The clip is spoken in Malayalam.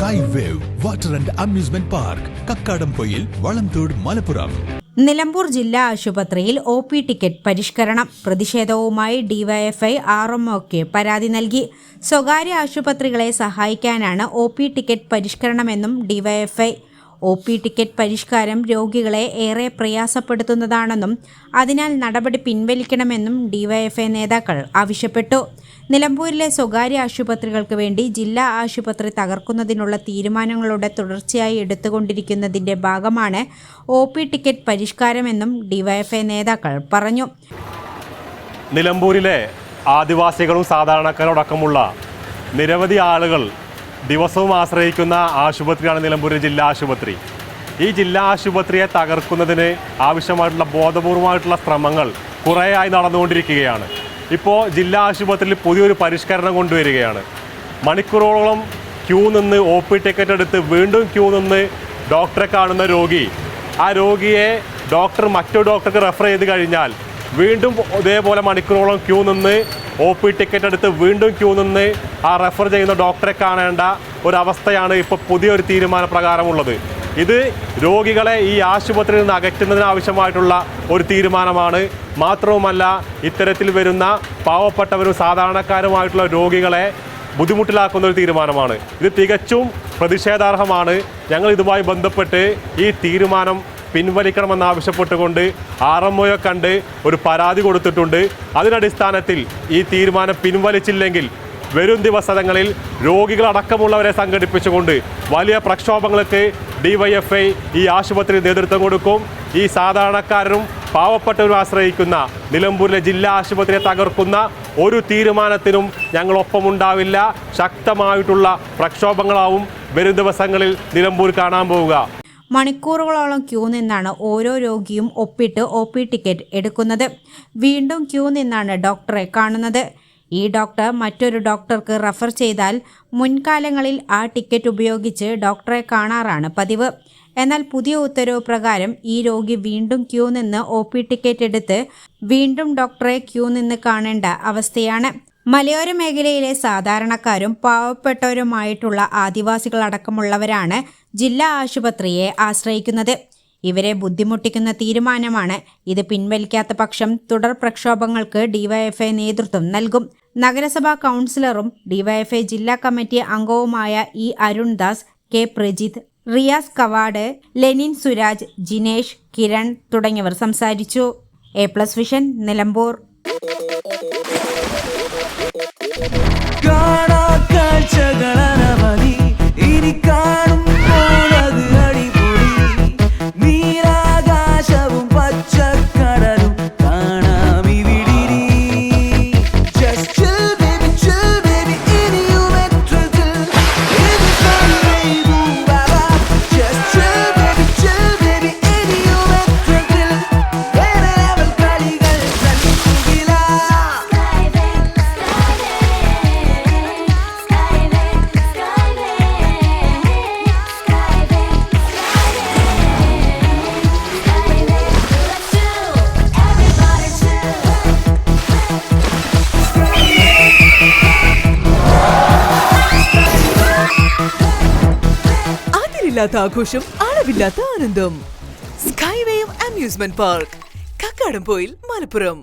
Sky wave water and amusement park, Kakkadampoyil, Valamthode, Malappuram. Nilambur ജില്ലാ ആശുപത്രിയിൽ OP ടിക്കറ്റ് പരിഷ്കരണം. പ്രതിഷേധവുമായി ഡിവൈഎഫ്ഐ RMOക്ക് പരാതി നൽകി. സ്വകാര്യ ആശുപത്രികളെ സഹായിക്കാനാണ് OP ടിക്കറ്റ് പരിഷ്കരണമെന്നും ഡിവൈഎഫ്ഐ. OP ടിക്കറ്റ് പരിഷ്കാരം രോഗികളെ ഏറെ പ്രയാസപ്പെടുത്തുന്നതാണെന്നും അതിനാൽ നടപടി പിൻവലിക്കണമെന്നും ഡിവൈഎഫ്ഐ നേതാക്കൾ ആവശ്യപ്പെട്ടു. നിലമ്പൂരിലെ സ്വകാര്യ ആശുപത്രികൾക്ക് വേണ്ടി ജില്ലാ ആശുപത്രി തകർക്കുന്നതിനുള്ള തീരുമാനങ്ങളുടെ തുടർച്ചയായി എടുത്തുകൊണ്ടിരിക്കുന്നതിന്റെ ഭാഗമാണ് OP ടിക്കറ്റ് പരിഷ്കാരമെന്നും ഡിവൈഎഫ്ഐ നേതാക്കൾ പറഞ്ഞു. നിലമ്പൂരിലെ ആദിവാസികളും സാധാരണക്കാരടക്കമുള്ള നിരവധി ആളുകൾ ദിവസവും ആശ്രയിക്കുന്ന ആശുപത്രിയാണ് നിലമ്പൂർ ജില്ലാ ആശുപത്രി. ഈ ജില്ലാ ആശുപത്രിയെ തകർക്കുന്നതിന് ആവശ്യമായിട്ടുള്ള ബോധപൂർവമായിട്ടുള്ള ശ്രമങ്ങൾ കുറേയായി നടന്നുകൊണ്ടിരിക്കുകയാണ്. ഇപ്പോൾ ജില്ലാ ആശുപത്രിയിൽ പുതിയൊരു പരിഷ്കരണം കൊണ്ടുവരികയാണ്. മണിക്കൂറോളം ക്യൂ നിന്ന് OP ടിക്കറ്റ് എടുത്ത് വീണ്ടും ക്യൂ നിന്ന് ഡോക്ടറെ കാണുന്ന രോഗി, ആ രോഗിയെ ഡോക്ടർ മറ്റൊരു ഡോക്ടർക്ക് റെഫർ ചെയ്ത് കഴിഞ്ഞാൽ വീണ്ടും ഇതേപോലെ മണിക്കൂറോളം ക്യൂ നിന്ന് OP ടിക്കറ്റ് എടുത്ത് വീണ്ടും ക്യൂ നിന്ന് ആ റെഫർ ചെയ്യുന്ന ഡോക്ടറെ കാണേണ്ട ഒരവസ്ഥയാണ് ഇപ്പോൾ പുതിയൊരു തീരുമാനപ്രകാരമുള്ളത്. ഇത് രോഗികളെ ഈ ആശുപത്രിയിൽ നിന്ന് അകറ്റുന്നതിന് ആവശ്യമായിട്ടുള്ള ഒരു തീരുമാനമാണ്. മാത്രവുമല്ല, ഇത്തരത്തിൽ വരുന്ന പാവപ്പെട്ടവരും സാധാരണക്കാരുമായിട്ടുള്ള രോഗികളെ ബുദ്ധിമുട്ടിലാക്കുന്ന ഒരു തീരുമാനമാണ്. ഇത് തികച്ചും പ്രതിഷേധാർഹമാണ്. ഞങ്ങൾ ഇതുമായി ബന്ധപ്പെട്ട് ഈ തീരുമാനം പിൻവലിക്കണമെന്നാവശ്യപ്പെട്ടുകൊണ്ട് RMOയെ കണ്ട് ഒരു പരാതി കൊടുത്തിട്ടുണ്ട്. അതിനടിസ്ഥാനത്തിൽ ഈ തീരുമാനം പിൻവലിച്ചില്ലെങ്കിൽ വരും ദിവസങ്ങളിൽ രോഗികളടക്കമുള്ളവരെ സംഘടിപ്പിച്ചുകൊണ്ട് വലിയ പ്രക്ഷോഭങ്ങൾക്ക് DYFI ഈ ആശുപത്രി നേതൃത്വം കൊടുക്കും. ഈ സാധാരണക്കാരും പാവപ്പെട്ടവരും ആശ്രയിക്കുന്ന നിലമ്പൂരിലെ ജില്ലാ ആശുപത്രിയെ തകർക്കുന്ന ഒരു തീരുമാനത്തിനും ഞങ്ങളൊപ്പമുണ്ടാവില്ല. ശക്തമായിട്ടുള്ള പ്രക്ഷോഭങ്ങളാവും വരും ദിവസങ്ങളിൽ നിലമ്പൂർ കാണാൻ പോവുക. മണിക്കൂറുകളോളം ക്യൂ നിന്നാണ് ഓരോ രോഗിയും ഒപ്പിട്ട് OP ടിക്കറ്റ് എടുക്കുന്നത്. വീണ്ടും ക്യൂ നിന്നാണ് ഡോക്ടറെ കാണുന്നത്. ഈ ഡോക്ടർ മറ്റൊരു ഡോക്ടർക്ക് റെഫർ ചെയ്താൽ മുൻകാലങ്ങളിൽ ആ ടിക്കറ്റ് ഉപയോഗിച്ച് ഡോക്ടറെ കാണാറാണ് പതിവ്. എന്നാൽ പുതിയ ഉത്തരവ് പ്രകാരം ഈ രോഗി വീണ്ടും ക്യൂ നിന്ന് OP ടിക്കറ്റ് എടുത്ത് വീണ്ടും ഡോക്ടറെ ക്യൂ നിന്ന് കാണേണ്ട അവസ്ഥയാണ്. മലയോര മേഖലയിലെ സാധാരണക്കാരും പാവപ്പെട്ടവരുമായിട്ടുള്ള ആദിവാസികളടക്കമുള്ളവരാണ് ജില്ലാ ആശുപത്രിയെ ആശ്രയിക്കുന്നത്. ഇവരെ ബുദ്ധിമുട്ടിക്കുന്ന തീരുമാനമാണ്. ഇത് പിൻവലിക്കാത്ത പക്ഷം തുടർ പ്രക്ഷോഭങ്ങൾക്ക് DYFI നേതൃത്വം നൽകും. നഗരസഭാ കൗൺസിലറും DYFI ജില്ലാ കമ്മിറ്റി അംഗവുമായ E അരുൺദാസ്, K പ്രജിത്ത്, റിയാസ് കവാട്, ലെനിൻ സുരാജ്, ജിനേഷ്, കിരൺ തുടങ്ങിയവർ സംസാരിച്ചു. A+ vision, Nilambur. അതിരില്ലാത്ത ആഘോഷം, അളവില്ലാത്ത ആനന്ദം. Sky wave amusement park, Kakkadampoyil, Malappuram.